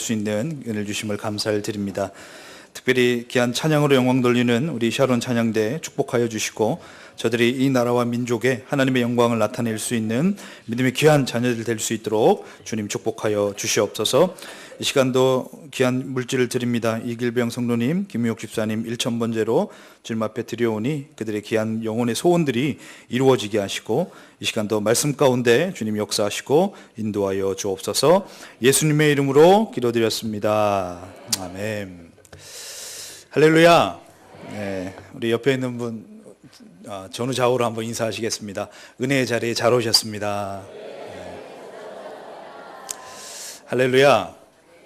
수 있는 은혜를 주심을 감사를 드립니다. 특별히 귀한 찬양으로 영광 돌리는 우리 샤론 찬양대 축복하여 주시고 저들이 이 나라와 민족에 하나님의 영광을 나타낼 수 있는 믿음의 귀한 자녀들 될 수 있도록 주님 축복하여 주시옵소서. 이 시간도 귀한 물질을 드립니다. 이길병 성도님, 김우혁 집사님 1000번째로 주님 앞에 드려오니 그들의 귀한 영혼의 소원들이 이루어지게 하시고 이 시간도 말씀 가운데 주님 역사하시고 인도하여 주옵소서. 예수님의 이름으로 기도드렸습니다. 아멘. 할렐루야. 네, 우리 옆에 있는 분 전후 좌우로 한번 인사하시겠습니다. 은혜의 자리에 잘 오셨습니다. 네. 할렐루야.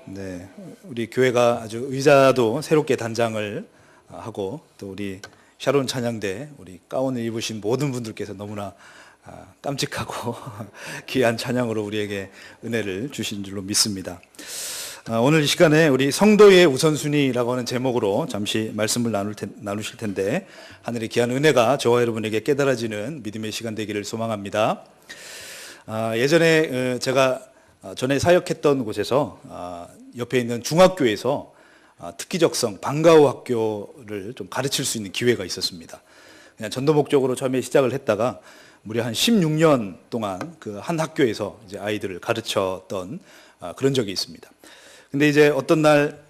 네, 우리 교회가 아주 의자도 새롭게 단장을 하고 또 우리 샤론 찬양대 우리 가운을 입으신 모든 분들께서 너무나 깜찍하고 귀한 찬양으로 우리에게 은혜를 주신 줄로 믿습니다. 오늘 이 시간에 우리 성도의 우선순위라고 하는 제목으로 잠시 말씀을 나누실 텐데 하늘의 귀한 은혜가 저와 여러분에게 깨달아지는 믿음의 시간 되기를 소망합니다. 예전에 제가 전에 사역했던 곳에서 옆에 있는 중학교에서 특기적성 방과후 학교를 좀 가르칠 수 있는 기회가 있었습니다. 그냥 전도 목적으로 처음에 시작을 했다가 무려 한 16년 동안 그 한 학교에서 이제 아이들을 가르쳤던 그런 적이 있습니다. 근데 이제 어떤 날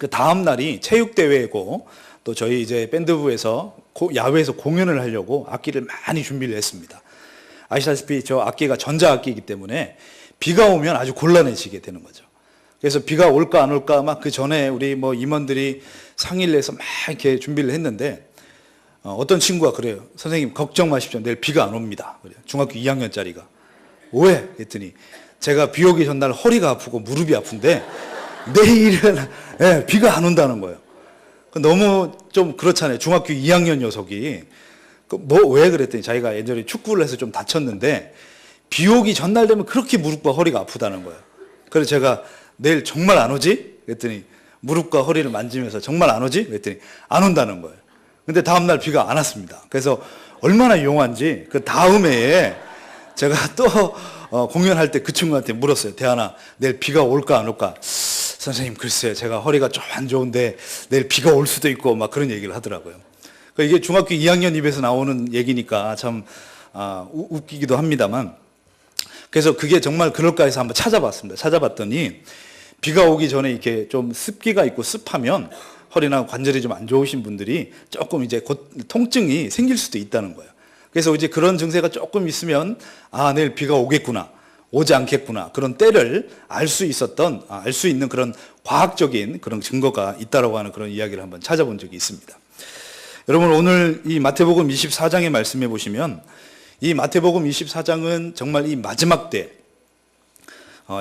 그 다음 날이 체육대회고 또 저희 이제 밴드부에서 야외에서 공연을 하려고 악기를 많이 준비를 했습니다. 아시다시피 저 악기가 전자악기이기 때문에 비가 오면 아주 곤란해지게 되는 거죠. 그래서 비가 올까 안 올까 막 그 전에 우리 뭐 임원들이 상의를 해서 막 이렇게 준비를 했는데 어떤 친구가 그래요. 선생님 걱정 마십시오. 내일 비가 안 옵니다. 그래요. 중학교 2학년짜리가. 왜? 그랬더니 제가 비 오기 전날 허리가 아프고 무릎이 아픈데 내일은 비가 안 온다는 거예요. 너무 좀 그렇잖아요. 중학교 2학년 녀석이. 뭐 왜 그랬더니 자기가 예전에 축구를 해서 좀 다쳤는데 비 오기 전날 되면 그렇게 무릎과 허리가 아프다는 거예요. 그래서 제가 내일 정말 안 오지? 그랬더니 무릎과 허리를 만지면서 정말 안 오지? 그랬더니 안 온다는 거예요. 근데 다음날 비가 안 왔습니다. 그래서 얼마나 용한지 그 다음 해에 제가 또 공연할 때 그 친구한테 물었어요. 대한아, 내일 비가 올까 안 올까? 선생님, 글쎄요. 제가 허리가 좀 안 좋은데 내일 비가 올 수도 있고 막 그런 얘기를 하더라고요. 이게 중학교 2학년 입에서 나오는 얘기니까 참 웃기기도 합니다만 그래서 그게 정말 그럴까 해서 한번 찾아봤습니다. 찾아봤더니 비가 오기 전에 이렇게 좀 습기가 있고 습하면 허리나 관절이 좀 안 좋으신 분들이 조금 이제 곧 통증이 생길 수도 있다는 거예요. 그래서 이제 그런 증세가 조금 있으면 내일 비가 오겠구나, 오지 않겠구나 그런 때를 알 수 있는 그런 과학적인 그런 증거가 있다라고 하는 그런 이야기를 한번 찾아본 적이 있습니다. 여러분 오늘 이 마태복음 24장의 말씀해 보시면 이 마태복음 24장은 정말 이 마지막 때,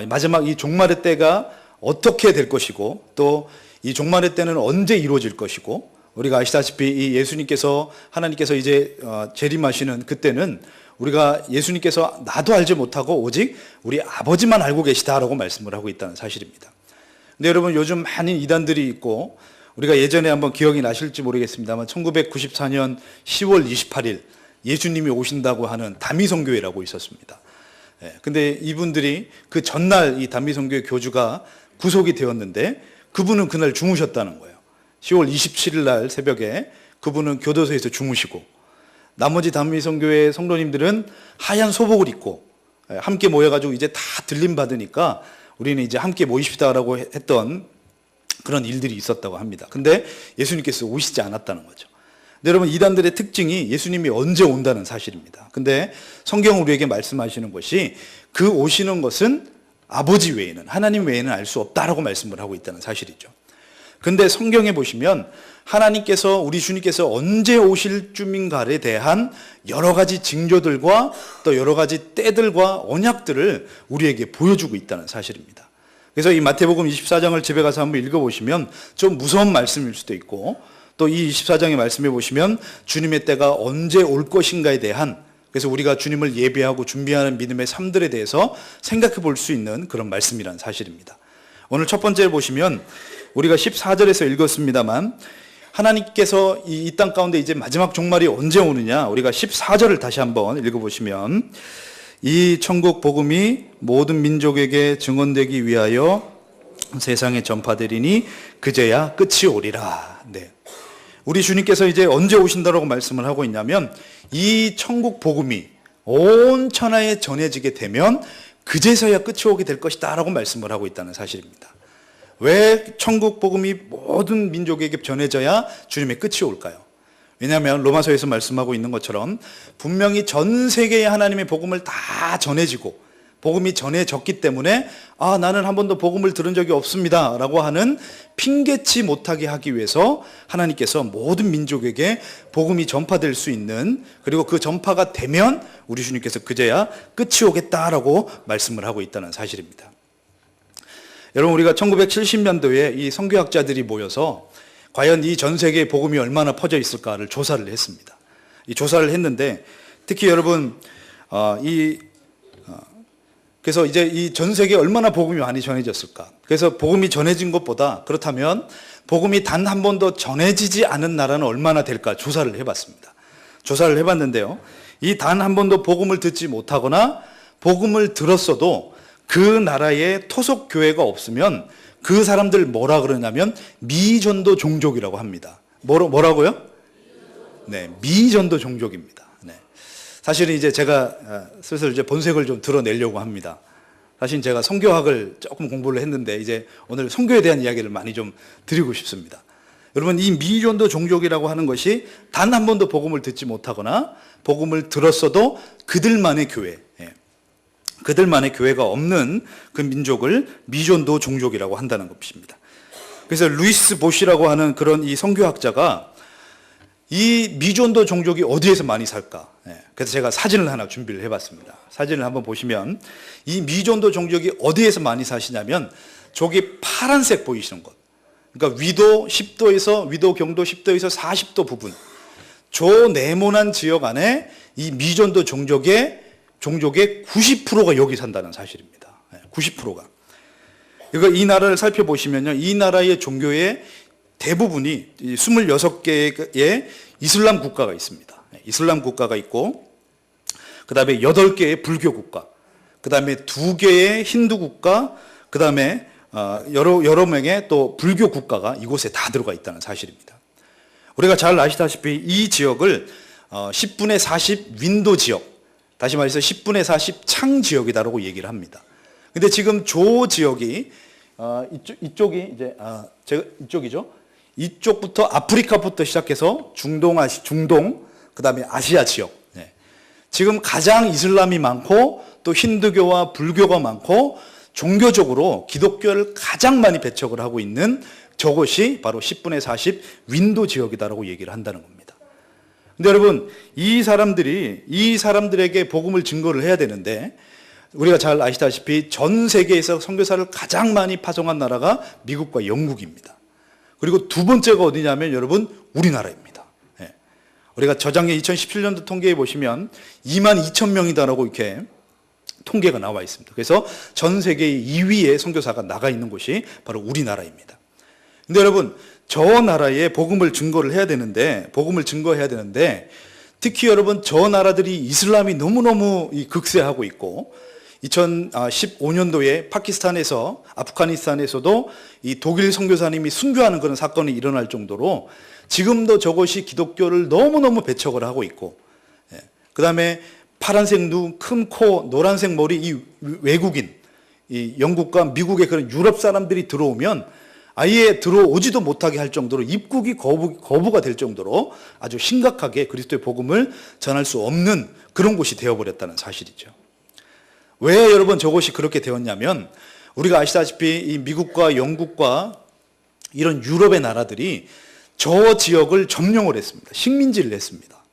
마지막 이 종말의 때가 어떻게 될 것이고 또 이 종말의 때는 언제 이루어질 것이고 우리가 아시다시피 이 예수님께서 하나님께서 이제 재림하시는 그때는 우리가 예수님께서 나도 알지 못하고 오직 우리 아버지만 알고 계시다라고 말씀을 하고 있다는 사실입니다. 근데 여러분 요즘 많은 이단들이 있고 우리가 예전에 한번 기억이 나실지 모르겠습니다만 1994년 10월 28일 예수님이 오신다고 하는 다미성교회라고 있었습니다. 근데 이분들이 그 전날 이 다미성교회 교주가 구속이 되었는데 그분은 그날 주무셨다는 거예요. 10월 27일 날 새벽에 그분은 교도소에서 주무시고 나머지 다미성교회 성도님들은 하얀 소복을 입고 함께 모여가지고 이제 다 들림 받으니까 우리는 이제 함께 모이십시다라고 했던 그런 일들이 있었다고 합니다. 근데 예수님께서 오시지 않았다는 거죠. 근데 여러분 이단들의 특징이 예수님이 언제 온다는 사실입니다. 근데 성경은 우리에게 말씀하시는 것이 그 오시는 것은 아버지 외에는 하나님 외에는 알 수 없다라고 말씀을 하고 있다는 사실이죠. 근데 성경에 보시면 하나님께서 우리 주님께서 언제 오실 쯤인가에 대한 여러 가지 징조들과 또 여러 가지 때들과 언약들을 우리에게 보여주고 있다는 사실입니다. 그래서 이 마태복음 24장을 집에 가서 한번 읽어보시면 좀 무서운 말씀일 수도 있고 또 이 24장의 말씀해 보시면 주님의 때가 언제 올 것인가에 대한 그래서 우리가 주님을 예배하고 준비하는 믿음의 삶들에 대해서 생각해 볼 수 있는 그런 말씀이라는 사실입니다. 오늘 첫 번째를 보시면 우리가 14절에서 읽었습니다만 하나님께서 이 땅 가운데 이제 마지막 종말이 언제 오느냐 우리가 14절을 다시 한번 읽어보시면 이 천국 복음이 모든 민족에게 증언되기 위하여 세상에 전파되리니 그제야 끝이 오리라. 네. 우리 주님께서 이제 언제 오신다라고 말씀을 하고 있냐면 이 천국 복음이 온 천하에 전해지게 되면 그제서야 끝이 오게 될 것이다 라고 말씀을 하고 있다는 사실입니다. 왜 천국 복음이 모든 민족에게 전해져야 주님의 끝이 올까요? 왜냐하면 로마서에서 말씀하고 있는 것처럼 분명히 전 세계에 하나님의 복음을 다 전해지고 복음이 전해졌기 때문에 나는 한 번도 복음을 들은 적이 없습니다 라고 하는 핑계치 못하게 하기 위해서 하나님께서 모든 민족에게 복음이 전파될 수 있는, 그리고 그 전파가 되면 우리 주님께서 그제야 끝이 오겠다라고 말씀을 하고 있다는 사실입니다. 여러분, 우리가 1970년도에 이 선교학자들이 모여서 과연 이 전 세계에 복음이 얼마나 퍼져 있을까를 조사를 했습니다. 이 조사를 했는데 특히 여러분 그래서 이제 이 전 세계에 얼마나 복음이 많이 전해졌을까? 그래서 복음이 전해진 것보다, 그렇다면 복음이 단 한 번도 전해지지 않은 나라는 얼마나 될까 조사를 해봤습니다. 조사를 해봤는데요, 이 단 한 번도 복음을 듣지 못하거나 복음을 들었어도 그 나라에 토속 교회가 없으면 그 사람들 뭐라 그러냐면 미전도 종족이라고 합니다. 뭐라고요? 네, 미전도 종족입니다. 네. 사실은 이제 제가 슬슬 이제 본색을 좀 드러내려고 합니다. 사실 제가 선교학을 조금 공부를 했는데 이제 오늘 선교에 대한 이야기를 많이 좀 드리고 싶습니다. 여러분, 이 미전도 종족이라고 하는 것이 단 한 번도 복음을 듣지 못하거나 복음을 들었어도 그들만의 교회, 그들만의 교회가 없는 그 민족을 미전도 종족이라고 한다는 것입니다. 그래서 루이스 보시라고 하는 그런 이 선교학자가 이 미전도 종족이 어디에서 많이 살까? 그래서 제가 사진을 하나 준비를 해봤습니다. 사진을 한번 보시면 이 미전도 종족이 어디에서 많이 사시냐면 저기 파란색 보이시는 것, 그러니까 위도 10도에서 위도 경도 10도에서 40도 부분, 저 네모난 지역 안에 이 미전도 종족의 90%가 여기 산다는 사실입니다. 90%가. 그러니까 이 나라를 살펴보시면요, 이 나라의 종교의 대부분이 26개의 이슬람 국가가 있습니다. 이슬람 국가가 있고, 그 다음에 8개의 불교 국가, 그 다음에 2개의 힌두 국가, 그 다음에 여러 명의 또 불교 국가가 이곳에 다 들어가 있다는 사실입니다. 우리가 잘 아시다시피 이 지역을 10분의 40 윈도 지역, 다시 말해서 10분의 40 창 지역이다라고 얘기를 합니다. 근데 지금 조 지역이 이쪽이 이제 제가 이쪽이죠. 이쪽부터 아프리카부터 시작해서 중동, 그다음에 아시아 지역. 지금 가장 이슬람이 많고 또 힌두교와 불교가 많고 종교적으로 기독교를 가장 많이 배척을 하고 있는 저곳이 바로 10분의 40 윈도 지역이다라고 얘기를 한다는 겁니다. 근데 여러분, 이 사람들에게 복음을 증거를 해야 되는데 우리가 잘 아시다시피 전 세계에서 선교사를 가장 많이 파송한 나라가 미국과 영국입니다. 그리고 두 번째가 어디냐면 여러분, 우리나라입니다. 우리가 저작년 2017년도 통계에 보시면 22,000명이다라고 이렇게 통계가 나와 있습니다. 그래서 전 세계의 2위의 선교사가 나가 있는 곳이 바로 우리나라입니다. 근데 여러분, 저 나라에 복음을 증거해야 되는데 특히 여러분, 저 나라들이 이슬람이 너무너무 극세하고 있고 2015년도에 파키스탄에서 아프가니스탄에서도 이 독일 선교사님이 순교하는 그런 사건이 일어날 정도로 지금도 저것이 기독교를 너무너무 배척을 하고 있고, 그 다음에 파란색 눈, 큰 코, 노란색 머리 이 외국인, 이 영국과 미국의 그런 유럽 사람들이 들어오면 아예 들어오지도 못하게 할 정도로 입국이 거부가 될 정도로 아주 심각하게 그리스도의 복음을 전할 수 없는 그런 곳이 되어버렸다는 사실이죠. 왜 여러분 저곳이 그렇게 되었냐면 우리가 아시다시피 이 미국과 영국과 이런 유럽의 나라들이 저 지역을 점령을 했습니다. 식민지를 했습니다.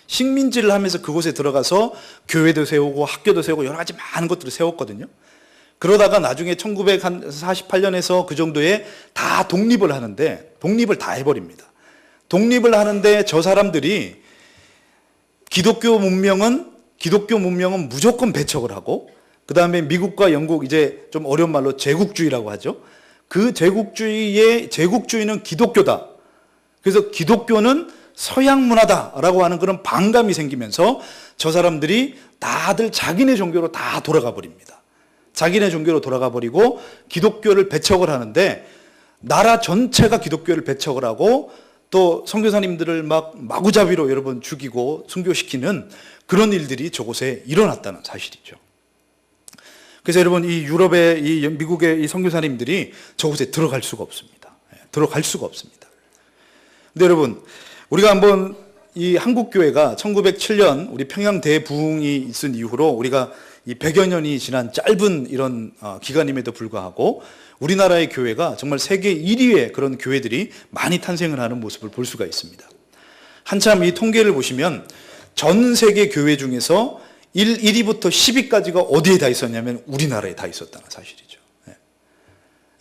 식민지를 하면서 그곳에 들어가서 교회도 세우고 학교도 세우고 여러 가지 많은 것들을 세웠거든요. 그러다가 나중에 1948년에서 그 정도에 다 독립을 하는데 독립을 다 해버립니다. 독립을 하는데 저 사람들이 기독교 문명은 무조건 배척을 하고, 그 다음에 미국과 영국, 이제 좀 어려운 말로 제국주의라고 하죠. 그 제국주의는 기독교다. 그래서 기독교는 서양 문화다라고 하는 그런 반감이 생기면서 저 사람들이 다들 자기네 종교로 다 돌아가 버립니다. 자기네 종교로 돌아가 버리고 기독교를 배척을 하는데, 나라 전체가 기독교를 배척을 하고 또 선교사님들을 막 마구잡이로 여러분 죽이고 순교시키는 그런 일들이 저곳에 일어났다는 사실이죠. 그래서 여러분, 이 유럽의, 이 미국의 이 선교사님들이 저곳에 들어갈 수가 없습니다. 들어갈 수가 없습니다. 근데 여러분, 우리가 한번 이 한국교회가 1907년 우리 평양 대부흥이 있은 이후로 우리가 이 100여 년이 지난 짧은 이런 기간임에도 불구하고 우리나라의 교회가 정말 세계 1위의 그런 교회들이 많이 탄생을 하는 모습을 볼 수가 있습니다. 한참 이 통계를 보시면 전 세계 교회 중에서 1위부터 10위까지가 어디에 다 있었냐면 우리나라에 다 있었다는 사실이죠.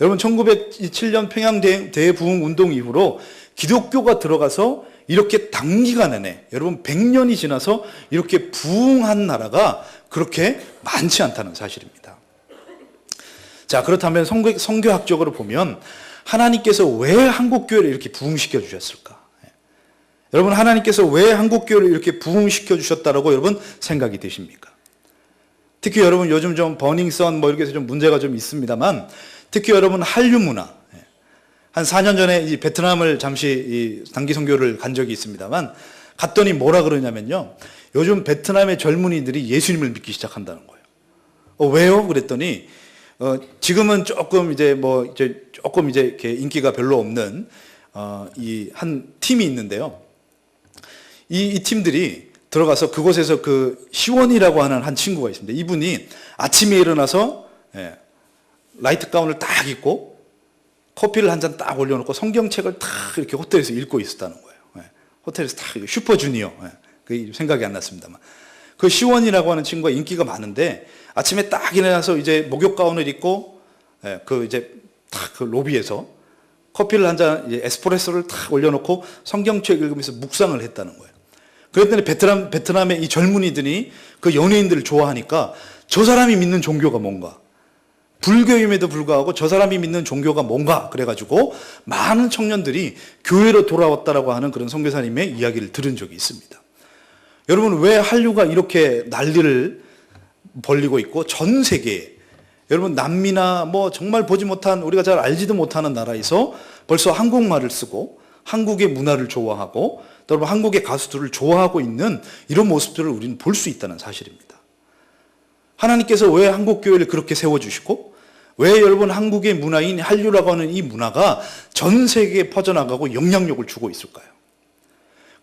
여러분, 1907년 평양 대부흥 운동 이후로 기독교가 들어가서 이렇게 단기간 안에, 여러분 100년이 지나서 이렇게 부흥한 나라가 그렇게 많지 않다는 사실입니다. 자, 그렇다면 선교학적으로 보면 하나님께서 왜 한국교회를 이렇게 부흥시켜 주셨을까? 여러분, 하나님께서 왜 한국교회를 이렇게 부흥시켜 주셨다라고 여러분 생각이 되십니까? 특히 여러분, 요즘 좀 버닝썬 뭐 이렇게 해서 좀 문제가 좀 있습니다만, 특히 여러분 한류 문화, 한 4년 전에 이 베트남을 잠시 이 단기 선교를 간 적이 있습니다만, 갔더니 뭐라 그러냐면요, 요즘 베트남의 젊은이들이 예수님을 믿기 시작한다는 거예요. 왜요? 그랬더니 지금은 조금 이제 이렇게 인기가 별로 없는 이 한 팀이 있는데요. 이 팀들이 들어가서 그곳에서 그 시원이라고 하는 한 친구가 있습니다. 이분이 아침에 일어나서 라이트 가운을 딱 입고 커피를 한 잔 딱 올려놓고 성경책을 딱 이렇게 호텔에서 읽고 있었다는 거예요. 호텔에서 딱 슈퍼주니어, 그 생각이 안 났습니다만, 그 시원이라고 하는 친구가 인기가 많은데 아침에 딱 일어나서 이제 목욕 가운을 입고 그 이제 딱 그 로비에서 커피를 한 잔, 에스프레소를 딱 올려놓고 성경책 읽으면서 묵상을 했다는 거예요. 그랬더니 베트남의 이 젊은이들이 그 연예인들을 좋아하니까 저 사람이 믿는 종교가 뭔가, 불교임에도 불구하고 저 사람이 믿는 종교가 뭔가, 그래가지고 많은 청년들이 교회로 돌아왔다라고 하는 그런 선교사님의 이야기를 들은 적이 있습니다. 여러분, 왜 한류가 이렇게 난리를 벌리고 있고 전 세계에, 여러분 남미나 뭐 정말 보지 못한, 우리가 잘 알지도 못하는 나라에서 벌써 한국말을 쓰고 한국의 문화를 좋아하고 또 여러분 한국의 가수들을 좋아하고 있는 이런 모습들을 우리는 볼 수 있다는 사실입니다. 하나님께서 왜 한국교회를 그렇게 세워주시고 왜 여러분 한국의 문화인 한류라고 하는 이 문화가 전 세계에 퍼져나가고 영향력을 주고 있을까요?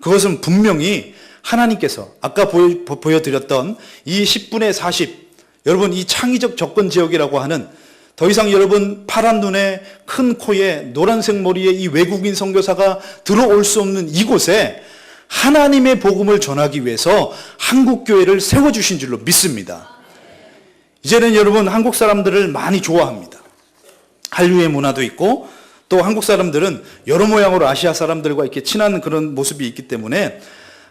그것은 분명히 하나님께서 아까 보여드렸던 이 10분의 40, 여러분 이 창의적 접근 지역이라고 하는, 더 이상 여러분 파란 눈에 큰 코에 노란색 머리에 이 외국인 선교사가 들어올 수 없는 이곳에 하나님의 복음을 전하기 위해서 한국교회를 세워주신 줄로 믿습니다. 이제는 여러분 한국 사람들을 많이 좋아합니다. 한류의 문화도 있고 또 한국 사람들은 여러 모양으로 아시아 사람들과 이렇게 친한 그런 모습이 있기 때문에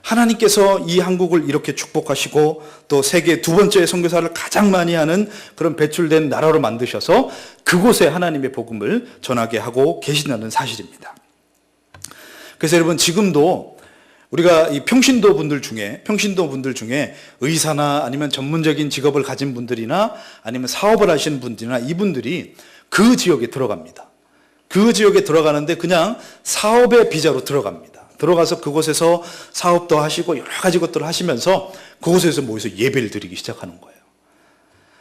하나님께서 이 한국을 이렇게 축복하시고 또 세계 두 번째 선교사를 가장 많이 하는 그런 배출된 나라로 만드셔서 그곳에 하나님의 복음을 전하게 하고 계신다는 사실입니다. 그래서 여러분 지금도 우리가 이 평신도 분들 중에 의사나 아니면 전문적인 직업을 가진 분들이나 아니면 사업을 하시는 분들이나 이분들이 그 지역에 들어갑니다. 그 지역에 들어가는데 그냥 사업의 비자로 들어갑니다. 들어가서 그곳에서 사업도 하시고 여러 가지 것들을 하시면서 그곳에서 모여서 예배를 드리기 시작하는 거예요.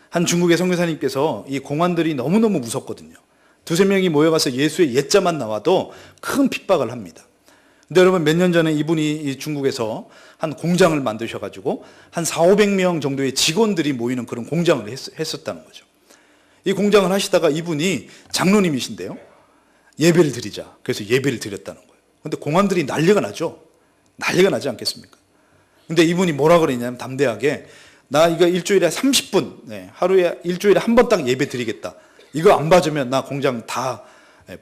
한 중국의 선교사님께서 이 공안들이 너무너무 무섭거든요. 두세 명이 모여가서 예수의 예자만 나와도 큰 핍박을 합니다. 근데 여러분 몇 년 전에 이분이 중국에서 한 공장을 만드셔가지고 한 400~500명 정도의 직원들이 모이는 그런 공장을 했었다는 거죠. 이 공장을 하시다가 이분이 장로님이신데요. 예배를 드리자. 그래서 예배를 드렸다는 거예요. 근데 공안들이 난리가 나죠. 난리가 나지 않겠습니까? 근데 이분이 뭐라 그러냐면 담대하게, 나 이거 일주일에 30분, 하루에 일주일에 한 번 딱 예배 드리겠다. 이거 안 봐주면 나 공장 다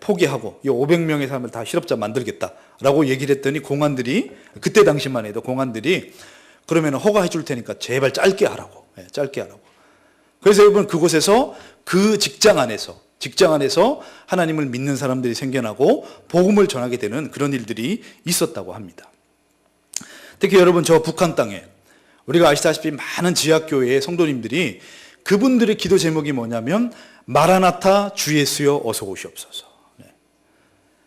포기하고 이 500명의 사람을 다 실업자 만들겠다라고 얘기를 했더니 공안들이, 그때 당시만 해도 공안들이 그러면 허가해 줄 테니까 제발 짧게 하라고. 짧게 하라고. 그래서 여러분 그곳에서 그 직장 안에서 하나님을 믿는 사람들이 생겨나고 복음을 전하게 되는 그런 일들이 있었다고 합니다. 특히 여러분 저 북한 땅에 우리가 아시다시피 많은 지하교회의 성도님들이 그분들의 기도 제목이 뭐냐면 마라나타 주 예수여 어서 오시옵소서.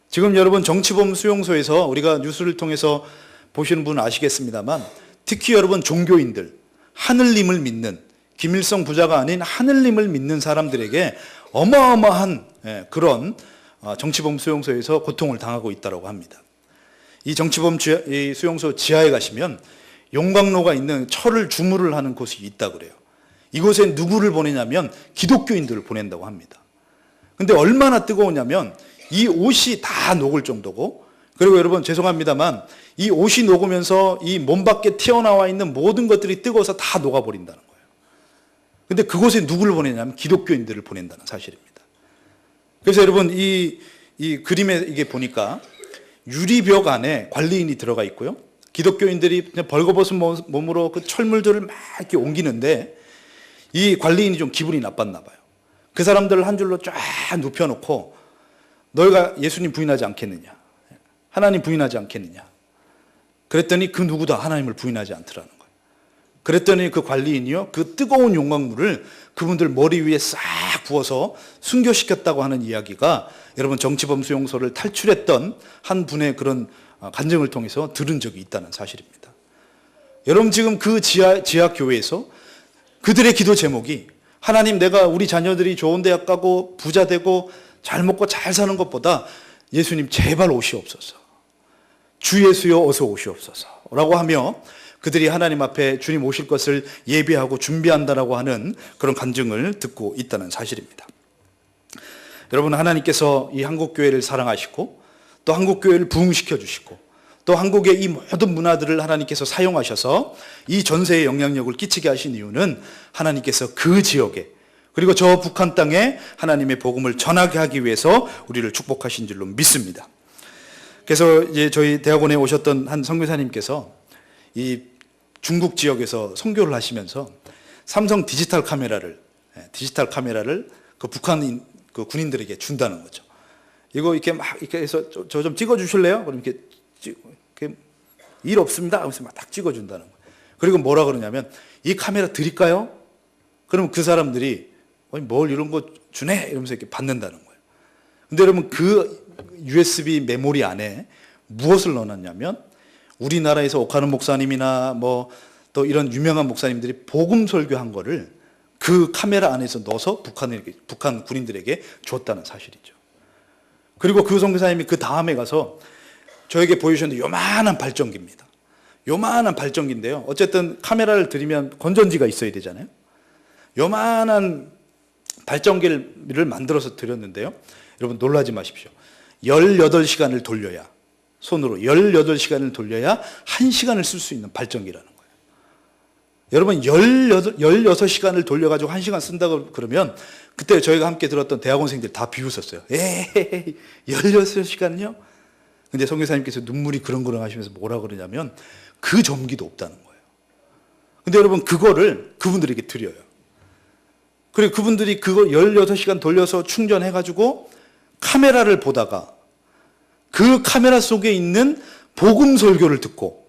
지금 여러분 정치범 수용소에서 우리가 뉴스를 통해서 보시는 분은 아시겠습니다만 특히 여러분 종교인들, 하늘님을 믿는, 김일성 부자가 아닌 하늘님을 믿는 사람들에게 어마어마한 그런 정치범 수용소에서 고통을 당하고 있다고 합니다. 이 정치범 수용소 지하에 가시면 용광로가 있는 철을 주물을 하는 곳이 있다 그래요. 이곳에 누구를 보내냐면 기독교인들을 보낸다고 합니다. 근데 얼마나 뜨거우냐면 이 옷이 다 녹을 정도고, 그리고 여러분 죄송합니다만 이 옷이 녹으면서 이 몸 밖에 튀어나와 있는 모든 것들이 뜨거워서 다 녹아버린다는 거예요. 근데 그곳에 누구를 보내냐면 기독교인들을 보낸다는 사실입니다. 그래서 여러분 이 그림에 이게 보니까 유리벽 안에 관리인이 들어가 있고요. 기독교인들이 그냥 벌거벗은 몸으로 그 철물들을 막 이렇게 옮기는데 이 관리인이 좀 기분이 나빴나 봐요. 그 사람들을 한 줄로 쫙 눕혀놓고 너희가 예수님 부인하지 않겠느냐, 하나님 부인하지 않겠느냐. 그랬더니 그 누구도 하나님을 부인하지 않더라는 거예요. 그랬더니 그 관리인이요, 그 뜨거운 용광물을 그분들 머리 위에 싹 부어서 순교시켰다고 하는 이야기가 여러분 정치범 수용소를 탈출했던 한 분의 그런 간증을 통해서 들은 적이 있다는 사실입니다. 여러분 지금 그 지하 교회에서 그들의 기도 제목이 하나님, 내가 우리 자녀들이 좋은 대학 가고 부자 되고 잘 먹고 잘 사는 것보다 예수님 제발 오시옵소서, 주 예수여 어서 오시옵소서 라고 하며 그들이 하나님 앞에 주님 오실 것을 예비하고 준비한다라고 하는 그런 간증을 듣고 있다는 사실입니다. 여러분, 하나님께서 이 한국교회를 사랑하시고 또 한국교회를 부흥시켜 주시고 또 한국의 이 모든 문화들을 하나님께서 사용하셔서 이 전세에 영향력을 끼치게 하신 이유는 하나님께서 그 지역에, 그리고 저 북한 땅에 하나님의 복음을 전하게 하기 위해서 우리를 축복하신 줄로 믿습니다. 그래서 이제 저희 대학원에 오셨던 한 선교사님께서 이 중국 지역에서 선교를 하시면서 삼성 디지털 카메라를 그 북한 그 군인들에게 준다는 거죠. 이거 이렇게 막 이렇게 해서 저 좀 찍어 주실래요? 그럼 이렇게 일 없습니다 하면서 막 딱 찍어 준다는 거예요. 그리고 뭐라 그러냐면 이 카메라 드릴까요? 그러면 그 사람들이 뭘 이런 거 주네 이러면서 이렇게 받는다는 거예요. 근데 여러분 그 USB 메모리 안에 무엇을 넣어놨냐면 우리나라에서 옥하는 목사님이나 뭐 또 이런 유명한 목사님들이 복음 설교한 거를 그 카메라 안에서 넣어서 북한 군인들에게 줬다는 사실이죠. 그리고 그 선교사님이 그 다음에 가서 저에게 보여주셨는데 요만한 발전기입니다. 요만한 발전기인데요. 어쨌든 카메라를 들이면 건전지가 있어야 되잖아요. 요만한 발전기를 만들어서 드렸는데요. 여러분 놀라지 마십시오. 18시간을 돌려야, 손으로 18시간을 돌려야 1시간을 쓸 수 있는 발전기라는 거예요. 여러분 16시간을 돌려가지고 1시간 쓴다고 그러면 그때 저희가 함께 들었던 대학원생들 다 비웃었어요. 에이 16시간요? 근데 선교사님께서 눈물이 그렁그렁 하시면서 뭐라 그러냐면 그 전기도 없다는 거예요. 근데 여러분 그거를 그분들에게 드려요. 그리고 그분들이 그걸 16시간 돌려서 충전해가지고 카메라를 보다가 그 카메라 속에 있는 복음 설교를 듣고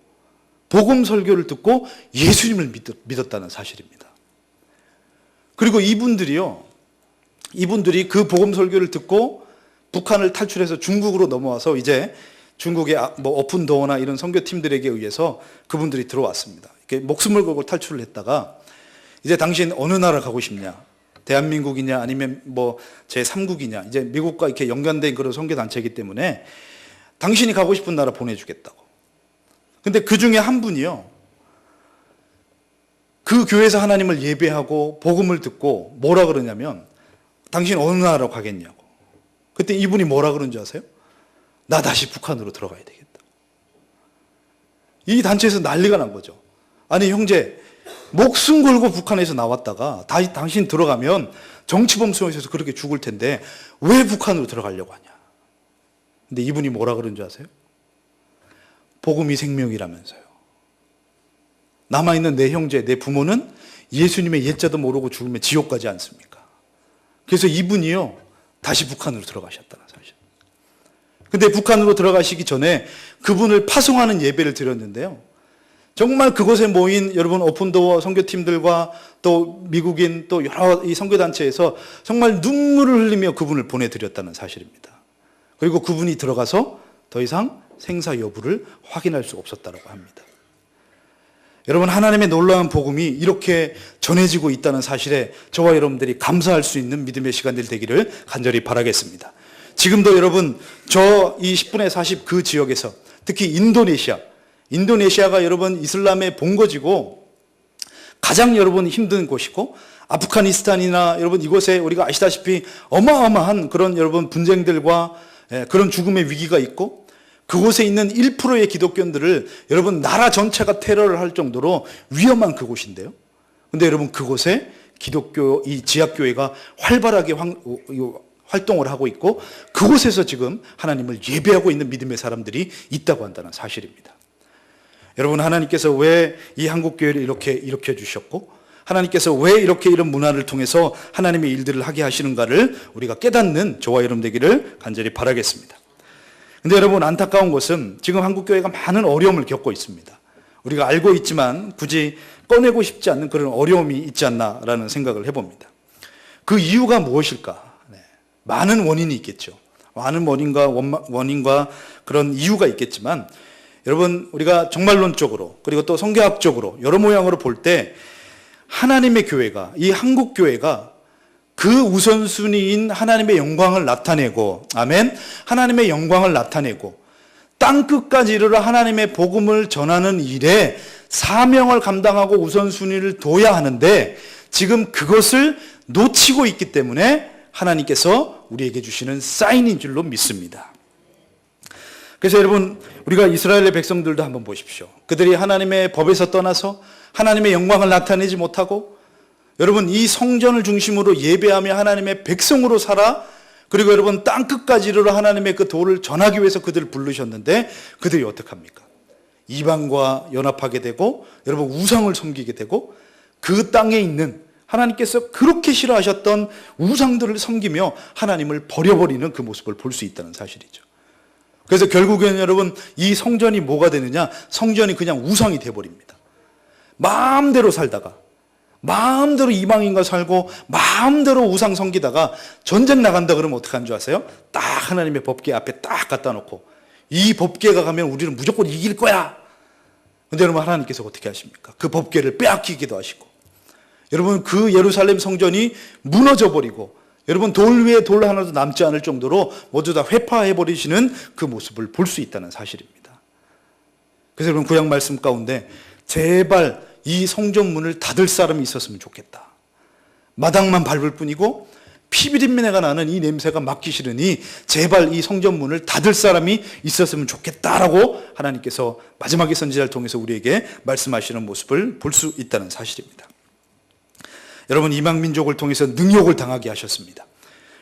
예수님을 믿었다는 사실입니다. 그리고 이분들이 그 복음 설교를 듣고 북한을 탈출해서 중국으로 넘어와서 이제 중국의 뭐 오픈도어나 이런 선교팀들에게 의해서 그분들이 들어왔습니다. 이렇게 목숨을 걸고 탈출을 했다가 이제 당신 어느 나라 가고 싶냐? 대한민국이냐 아니면 뭐 제3국이냐, 이제 미국과 이렇게 연관된 그런 선교단체이기 때문에 당신이 가고 싶은 나라 보내주겠다고. 근데 그 중에 한 분이요, 그 교회에서 하나님을 예배하고 복음을 듣고 뭐라 그러냐면 당신 어느 나라로 가겠냐고. 그때 이분이 뭐라 그런 줄 아세요? 나 다시 북한으로 들어가야 되겠다. 이 단체에서 난리가 난 거죠. 아니 형제, 목숨 걸고 북한에서 나왔다가 다시 당신 들어가면 정치범 수용소에서 그렇게 죽을 텐데 왜 북한으로 들어가려고 하냐. 근데 이분이 뭐라 그런 줄 아세요? 복음이 생명이라면서요. 남아있는 내 형제, 내 부모는 예수님의 옛자도 모르고 죽으면 지옥 가지 않습니까? 그래서 이분이요 다시 북한으로 들어가셨다는 사실. 근데 북한으로 들어가시기 전에 그분을 파송하는 예배를 드렸는데요, 정말 그곳에 모인 여러분 오픈도어 선교팀들과 또 미국인 또 여러 이 선교단체에서 정말 눈물을 흘리며 그분을 보내드렸다는 사실입니다. 그리고 그분이 들어가서 더 이상 생사 여부를 확인할 수 없었다고 합니다. 여러분, 하나님의 놀라운 복음이 이렇게 전해지고 있다는 사실에 저와 여러분들이 감사할 수 있는 믿음의 시간들 되기를 간절히 바라겠습니다. 지금도 여러분, 저 이 10분의 40 그 지역에서 특히 인도네시아가 여러분 이슬람의 본거지고 가장 여러분 힘든 곳이고, 아프가니스탄이나 여러분 이곳에 우리가 아시다시피 어마어마한 그런 여러분 분쟁들과 그런 죽음의 위기가 있고, 그곳에 있는 1%의 기독교인들을 여러분 나라 전체가 테러를 할 정도로 위험한 그곳인데요. 근데 여러분 그곳에 기독교 이 지하교회가 활발하게 활동을 하고 있고, 그곳에서 지금 하나님을 예배하고 있는 믿음의 사람들이 있다고 한다는 사실입니다. 여러분, 하나님께서 왜 이 한국교회를 이렇게 일으켜 주셨고, 하나님께서 왜 이렇게 이런 문화를 통해서 하나님의 일들을 하게 하시는가를 우리가 깨닫는 저와 여러분 되기를 간절히 바라겠습니다. 근데 여러분, 안타까운 것은 지금 한국교회가 많은 어려움을 겪고 있습니다. 우리가 알고 있지만 굳이 꺼내고 싶지 않는 그런 어려움이 있지 않나라는 생각을 해봅니다. 그 이유가 무엇일까? 많은 원인이 있겠죠. 많은 원인과 그런 이유가 있겠지만, 여러분, 우리가 정말론적으로 그리고 또 성경학적으로 여러 모양으로 볼 때 하나님의 교회가, 이 한국교회가 그 우선순위인 하나님의 영광을 나타내고, 아멘, 하나님의 영광을 나타내고 땅끝까지 이르러 하나님의 복음을 전하는 일에 사명을 감당하고 우선순위를 둬야 하는데, 지금 그것을 놓치고 있기 때문에 하나님께서 우리에게 주시는 사인인 줄로 믿습니다. 그래서 여러분, 우리가 이스라엘의 백성들도 한번 보십시오. 그들이 하나님의 법에서 떠나서 하나님의 영광을 나타내지 못하고, 여러분 이 성전을 중심으로 예배하며 하나님의 백성으로 살아, 그리고 여러분 땅끝까지 이르러 하나님의 그 도를 전하기 위해서 그들을 부르셨는데, 그들이 어떡합니까? 이방과 연합하게 되고, 여러분 우상을 섬기게 되고, 그 땅에 있는 하나님께서 그렇게 싫어하셨던 우상들을 섬기며 하나님을 버려버리는 그 모습을 볼 수 있다는 사실이죠. 그래서 결국에는 여러분 이 성전이 뭐가 되느냐? 성전이 그냥 우상이 돼버립니다. 마음대로 살다가, 마음대로 이방인과 살고, 마음대로 우상 섬기다가 전쟁 나간다 그러면 어떡하는 줄 아세요? 딱 하나님의 법궤 앞에 딱 갖다 놓고, 이 법궤가 가면 우리는 무조건 이길 거야. 근데 여러분, 하나님께서 어떻게 하십니까? 그 법궤를 빼앗기기도 하시고, 여러분 그 예루살렘 성전이 무너져 버리고, 여러분 돌 위에 돌 하나도 남지 않을 정도로 모두 다 회파해 버리시는 그 모습을 볼 수 있다는 사실입니다. 그래서 여러분 구약 말씀 가운데 제발 이 성전문을 닫을 사람이 있었으면 좋겠다. 마당만 밟을 뿐이고 피비린내가 나는 이 냄새가 맡기 싫으니 제발 이 성전문을 닫을 사람이 있었으면 좋겠다라고 하나님께서 마지막의 선지자를 통해서 우리에게 말씀하시는 모습을 볼 수 있다는 사실입니다. 여러분 이방 민족을 통해서 능욕을 당하게 하셨습니다.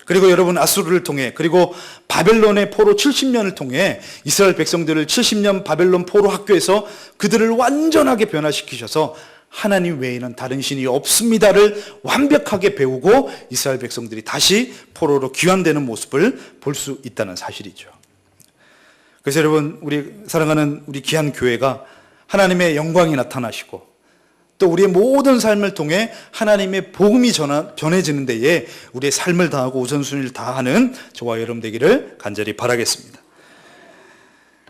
그리고 여러분 아수르를 통해, 그리고 바벨론의 포로 70년을 통해 이스라엘 백성들을 70년 바벨론 포로 학교에서 그들을 완전하게 변화시키셔서 하나님 외에는 다른 신이 없습니다를 완벽하게 배우고 이스라엘 백성들이 다시 포로로 귀환되는 모습을 볼 수 있다는 사실이죠. 그래서 여러분, 우리 사랑하는 우리 귀한 교회가 하나님의 영광이 나타나시고, 또 우리의 모든 삶을 통해 하나님의 복음이 전해지는 데에 우리의 삶을 다하고 우선순위를 다하는 저와 여러분 되기를 간절히 바라겠습니다.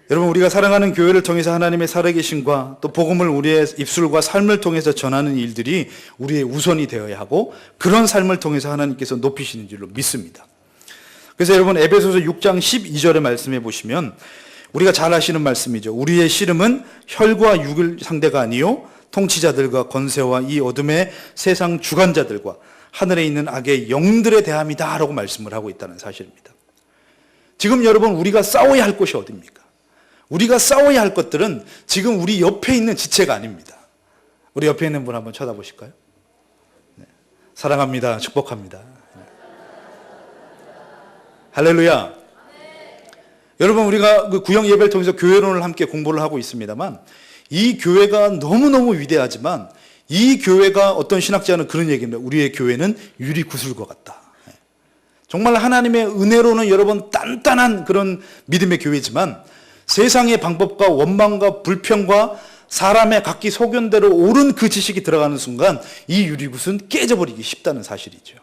여러분, 우리가 사랑하는 교회를 통해서 하나님의 살아계심과 또 복음을 우리의 입술과 삶을 통해서 전하는 일들이 우리의 우선이 되어야 하고, 그런 삶을 통해서 하나님께서 높이시는 줄로 믿습니다. 그래서 여러분 에베소서 6장 12절의 말씀해 보시면 우리가 잘 아시는 말씀이죠. 우리의 씨름은 혈과 육의 상대가 아니요 통치자들과 권세와 이 어둠의 세상 주관자들과 하늘에 있는 악의 영들에 대함이다 라고 말씀을 하고 있다는 사실입니다. 지금 여러분 우리가 싸워야 할 곳이 어디입니까? 우리가 싸워야 할 것들은 지금 우리 옆에 있는 지체가 아닙니다. 우리 옆에 있는 분 한번 쳐다보실까요? 네. 사랑합니다. 축복합니다. 네. 할렐루야. 여러분, 우리가 그 구역 예배를 통해서 교회론을 함께 공부를 하고 있습니다만, 이 교회가 너무너무 위대하지만 이 교회가, 어떤 신학자는 그런 얘기입니다. 우리의 교회는 유리구슬과 같다. 정말 하나님의 은혜로는 여러분 단단한 그런 믿음의 교회지만 세상의 방법과 원망과 불평과 사람의 각기 소견대로 옳은 그 지식이 들어가는 순간 이 유리굿은 깨져버리기 쉽다는 사실이죠.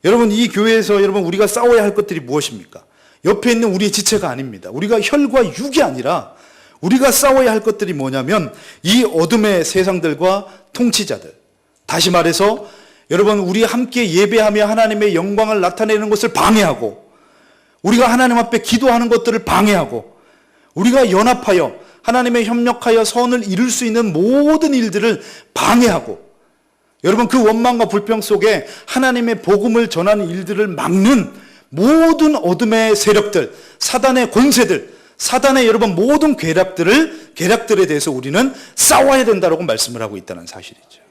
여러분, 이 교회에서 여러분 우리가 싸워야 할 것들이 무엇입니까? 옆에 있는 우리의 지체가 아닙니다. 우리가 혈과 육이 아니라 우리가 싸워야 할 것들이 뭐냐면 이 어둠의 세상들과 통치자들. 다시 말해서 여러분, 우리 함께 예배하며 하나님의 영광을 나타내는 것을 방해하고, 우리가 하나님 앞에 기도하는 것들을 방해하고, 우리가 연합하여 하나님의 협력하여 선을 이룰 수 있는 모든 일들을 방해하고, 여러분 그 원망과 불평 속에 하나님의 복음을 전하는 일들을 막는 모든 어둠의 세력들, 사단의 권세들, 사단의 여러분 모든 계략들에 대해서 우리는 싸워야 된다고 말씀을 하고 있다는 사실이죠.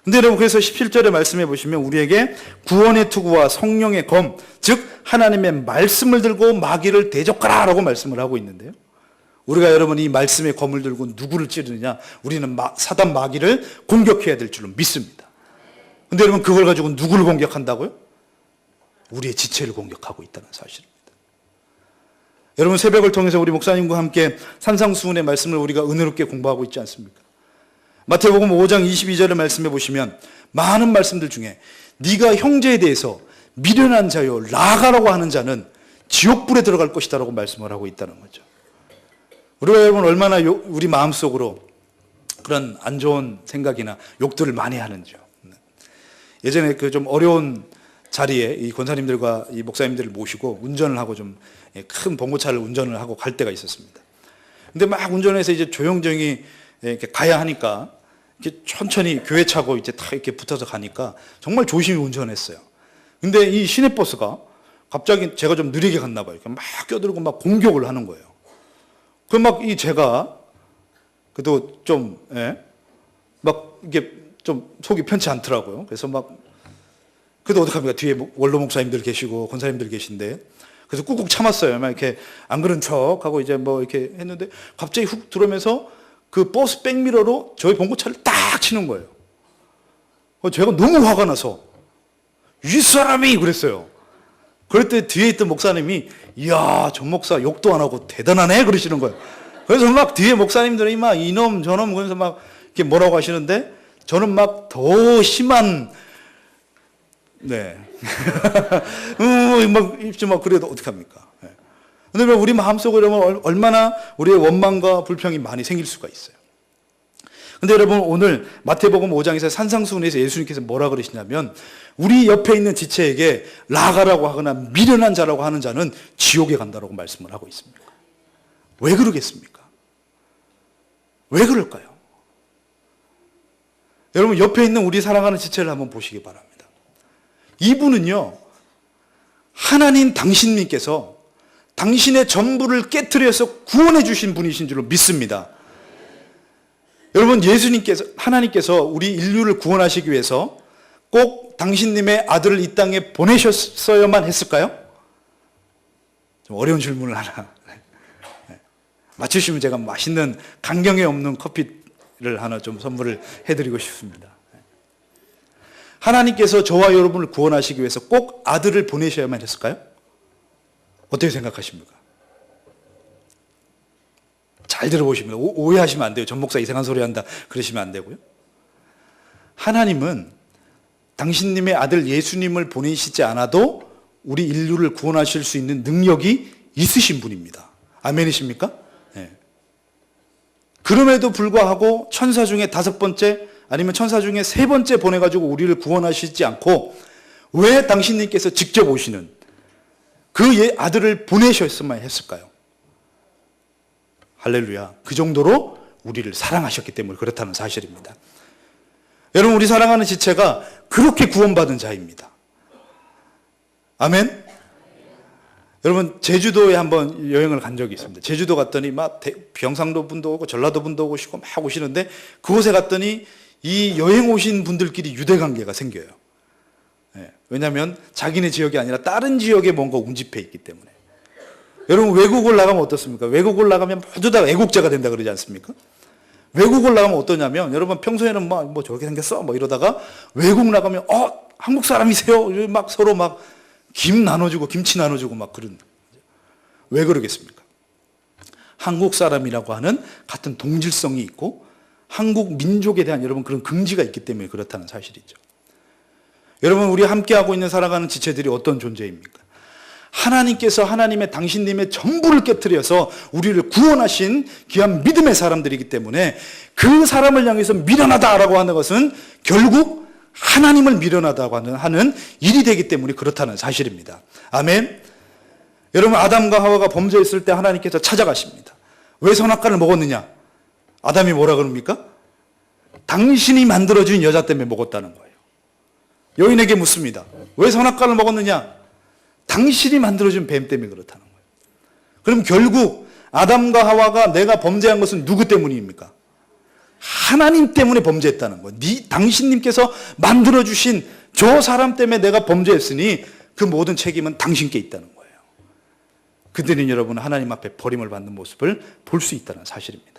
근데 여러분, 그래서 17절에 말씀해 보시면 우리에게 구원의 투구와 성령의 검, 즉 하나님의 말씀을 들고 마귀를 대적하라 라고 말씀을 하고 있는데요. 우리가 여러분 이 말씀의 검을 들고 누구를 찌르느냐? 우리는 사단 마귀를 공격해야 될 줄로 믿습니다. 근데 여러분, 그걸 가지고 누구를 공격한다고요? 우리의 지체를 공격하고 있다는 사실입니다. 여러분, 새벽을 통해서 우리 목사님과 함께 산상수훈의 말씀을 우리가 은혜롭게 공부하고 있지 않습니까? 마태복음 5장 22절을 말씀해 보시면 많은 말씀들 중에 네가 형제에 대해서 미련한 자요 나가라고 하는 자는 지옥불에 들어갈 것이다 라고 말씀을 하고 있다는 거죠. 우리가 여러분 얼마나 우리 마음속으로 그런 안 좋은 생각이나 욕들을 많이 하는지요. 예전에 그 좀 어려운 자리에 이 권사님들과 이 목사님들을 모시고 운전을 하고 좀 큰 봉고차를 운전을 하고 갈 때가 있었습니다. 근데 막 운전해서 이제 조용조용히 이렇게 가야 하니까 이렇게 천천히 교회 차고 이제 다 이렇게 붙어서 가니까 정말 조심히 운전했어요. 근데 이 시내버스가 갑자기 제가 좀 느리게 갔나 봐요. 막 껴들고 막 공격을 하는 거예요. 그 막 이 제가 그래도 좀 막 이게 좀 속이 편치 않더라고요. 그래서 막 그래도 어떡합니까? 뒤에 원로 목사님들 계시고 권사님들 계신데 그래서 꾹꾹 참았어요. 막 이렇게 안 그런 척하고 이제 뭐 이렇게 했는데 갑자기 훅 들어오면서 그 버스 백미러로 저희 봉고차를 딱 치는 거예요. 제가 너무 화가 나서 이 사람이 그랬어요. 그럴 때 뒤에 있던 목사님이 이야, 전 목사 욕도 안 하고 대단하네 그러시는 거예요. 그래서 막 뒤에 목사님들이 막 이놈 저놈 그러면서 막 이렇게 뭐라고 하시는데 저는 막 더 심한 막 그래도 어떡합니까? 근데 우리 마음속에 얼마나 우리의 원망과 불평이 많이 생길 수가 있어요. 근데 여러분, 오늘 마태복음 5장에서 산상수훈에서 예수님께서 뭐라 그러시냐면 우리 옆에 있는 지체에게 라가라고 하거나 미련한 자라고 하는 자는 지옥에 간다라고 말씀을 하고 있습니다. 왜 그러겠습니까? 왜 그럴까요? 여러분, 옆에 있는 우리 사랑하는 지체를 한번 보시기 바랍니다. 이분은요, 하나님 당신님께서 당신의 전부를 깨트려서 구원해 주신 분이신 줄로 믿습니다. 여러분, 하나님께서 우리 인류를 구원하시기 위해서 꼭 당신님의 아들을 이 땅에 보내셨어야만 했을까요? 좀 어려운 질문을 하나. 맞추시면 제가 맛있는 강경에 없는 커피를 하나 좀 선물을 해드리고 싶습니다. 하나님께서 저와 여러분을 구원하시기 위해서 꼭 아들을 보내셔야만 했을까요? 어떻게 생각하십니까? 잘 들어보십니다. 오해하시면 안 돼요. 전 목사 이상한 소리 한다 그러시면 안 되고요. 하나님은 당신님의 아들 예수님을 보내시지 않아도 우리 인류를 구원하실 수 있는 능력이 있으신 분입니다. 아멘이십니까? 네. 그럼에도 불구하고 천사 중에 5번째 아니면 천사 중에 3번째 보내가지고 우리를 구원하시지 않고 왜 당신님께서 직접 오시는 그 아들을 보내셨으면 했을까요? 할렐루야. 그 정도로 우리를 사랑하셨기 때문에 그렇다는 사실입니다. 여러분, 우리 사랑하는 지체가 그렇게 구원받은 자입니다. 아멘? 여러분, 제주도에 한번 여행을 간 적이 있습니다. 제주도 갔더니 막 경상도 분도 오고 전라도 분도 오시고 막 오시는데 그곳에 갔더니 이 여행 오신 분들끼리 유대관계가 생겨요. 왜냐하면 자기네 지역이 아니라 다른 지역에 뭔가 운집해 있기 때문에. 여러분, 외국을 나가면 어떻습니까? 외국을 나가면 모두 다 애국자가 된다 그러지 않습니까? 외국을 나가면 어떠냐면, 여러분 평소에는 뭐 저렇게 생겼어? 뭐 이러다가 외국 나가면, 한국 사람이세요? 막 서로 막 김치 나눠주고 막 그런. 왜 그러겠습니까? 한국 사람이라고 하는 같은 동질성이 있고 한국 민족에 대한 여러분 그런 긍지가 있기 때문에 그렇다는 사실이죠. 여러분, 우리 함께하고 있는 살아가는 지체들이 어떤 존재입니까? 하나님께서 하나님의 당신님의 전부를 깨트려서 우리를 구원하신 귀한 믿음의 사람들이기 때문에 그 사람을 향해서 미련하다라고 하는 것은 결국 하나님을 미련하다고 하는 일이 되기 때문에 그렇다는 사실입니다. 아멘. 여러분, 아담과 하와가 범죄했을 때 하나님께서 찾아가십니다. 왜 선악과를 먹었느냐? 아담이 뭐라 그럽니까? 당신이 만들어준 여자 때문에 먹었다는 거예요. 여인에게 묻습니다. 왜 선악과를 먹었느냐? 당신이 만들어준 뱀 때문에 그렇다는 거예요. 그럼 결국 아담과 하와가 내가 범죄한 것은 누구 때문입니까? 하나님 때문에 범죄했다는 거예요. 당신님께서 만들어주신 저 사람 때문에 내가 범죄했으니 그 모든 책임은 당신께 있다는 거예요. 그들은 여러분 하나님 앞에 버림을 받는 모습을 볼 수 있다는 사실입니다.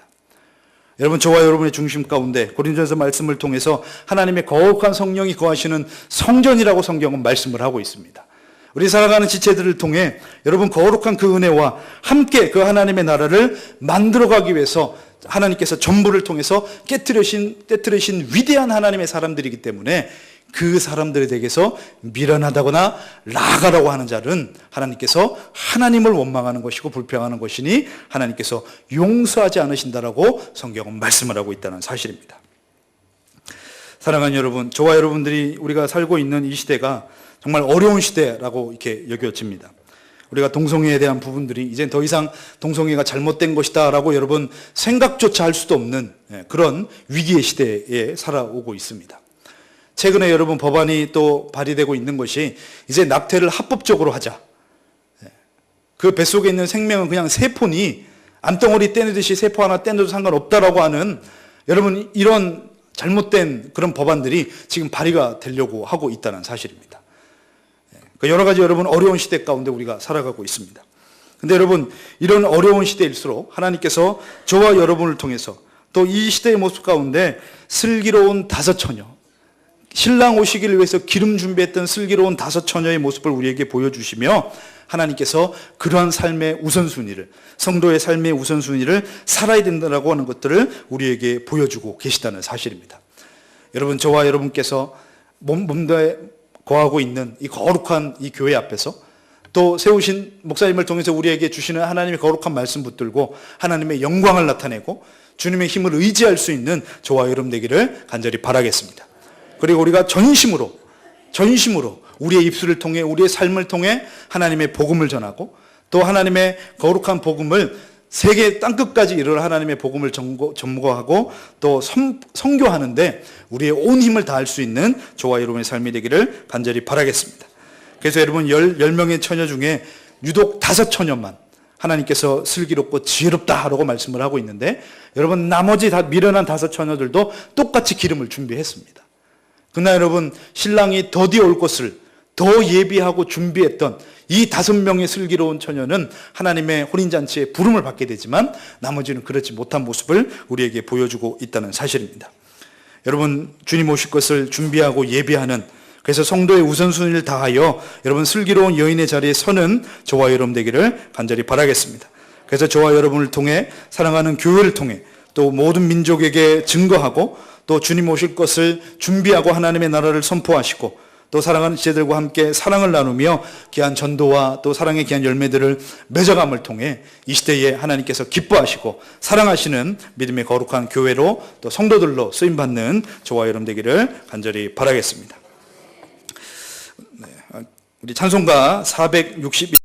여러분, 저와 여러분의 중심 가운데 고린도전서 말씀을 통해서 하나님의 거룩한 성령이 거하시는 성전이라고 성경은 말씀을 하고 있습니다. 우리 살아가는 지체들을 통해 여러분 거룩한 그 은혜와 함께 그 하나님의 나라를 만들어가기 위해서 하나님께서 전부를 통해서 깨트리신 위대한 하나님의 사람들이기 때문에 그 사람들에 대해서 미련하다거나 나아가라고 하는 자는 하나님께서 하나님을 원망하는 것이고 불평하는 것이니 하나님께서 용서하지 않으신다라고 성경은 말씀을 하고 있다는 사실입니다. 사랑하는 여러분, 저와 여러분들이 우리가 살고 있는 이 시대가 정말 어려운 시대라고 이렇게 여겨집니다. 우리가 동성애에 대한 부분들이 이젠 더 이상 동성애가 잘못된 것이다라고 여러분 생각조차 할 수도 없는 그런 위기의 시대에 살아오고 있습니다. 최근에 여러분 법안이 또 발의되고 있는 것이 이제 낙태를 합법적으로 하자. 그 뱃속에 있는 생명은 그냥 세포니 암덩어리 떼내듯이 세포 하나 떼내도 상관없다라고 하는 여러분 이런 잘못된 그런 법안들이 지금 발의가 되려고 하고 있다는 사실입니다. 여러 가지 여러분 어려운 시대 가운데 우리가 살아가고 있습니다. 근데 여러분 이런 어려운 시대일수록 하나님께서 저와 여러분을 통해서 또 이 시대의 모습 가운데 슬기로운 다섯 처녀, 신랑 오시기를 위해서 기름 준비했던 슬기로운 다섯 처녀의 모습을 우리에게 보여주시며 하나님께서 그러한 삶의 우선순위를, 성도의 삶의 우선순위를 살아야 된다고 하는 것들을 우리에게 보여주고 계시다는 사실입니다. 여러분, 저와 여러분께서 몸에 거하고 있는 이 거룩한 이 교회 앞에서 또 세우신 목사님을 통해서 우리에게 주시는 하나님의 거룩한 말씀 붙들고 하나님의 영광을 나타내고 주님의 힘을 의지할 수 있는 저와 여러분 되기를 간절히 바라겠습니다. 그리고 우리가 전심으로 우리의 입술을 통해 우리의 삶을 통해 하나님의 복음을 전하고 또 하나님의 거룩한 복음을 세계 땅끝까지 이르러 하나님의 복음을 전거하고 또 선교하는데 우리의 온 힘을 다할 수 있는 저와 여러분의 삶이 되기를 간절히 바라겠습니다. 그래서 여러분 10명의 처녀 중에 유독 5처녀만 하나님께서 슬기롭고 지혜롭다라고 말씀을 하고 있는데 여러분 나머지 다 미련한 5처녀들도 똑같이 기름을 준비했습니다. 그러나 여러분 신랑이 더디 올 것을 더 예비하고 준비했던 이 5명의 슬기로운 처녀는 하나님의 혼인잔치에 부름을 받게 되지만 나머지는 그렇지 못한 모습을 우리에게 보여주고 있다는 사실입니다. 여러분 주님 오실 것을 준비하고 예비하는, 그래서 성도의 우선순위를 다하여 여러분 슬기로운 여인의 자리에 서는 저와 여러분 되기를 간절히 바라겠습니다. 그래서 저와 여러분을 통해 사랑하는 교회를 통해 또 모든 민족에게 증거하고 또 주님 오실 것을 준비하고 하나님의 나라를 선포하시고 또 사랑하는 지체들과 함께 사랑을 나누며 귀한 전도와 또 사랑의 귀한 열매들을 맺어감을 통해 이 시대에 하나님께서 기뻐하시고 사랑하시는 믿음의 거룩한 교회로 또 성도들로 쓰임받는 저와 여러분 되기를 간절히 바라겠습니다. 우리 찬송가 461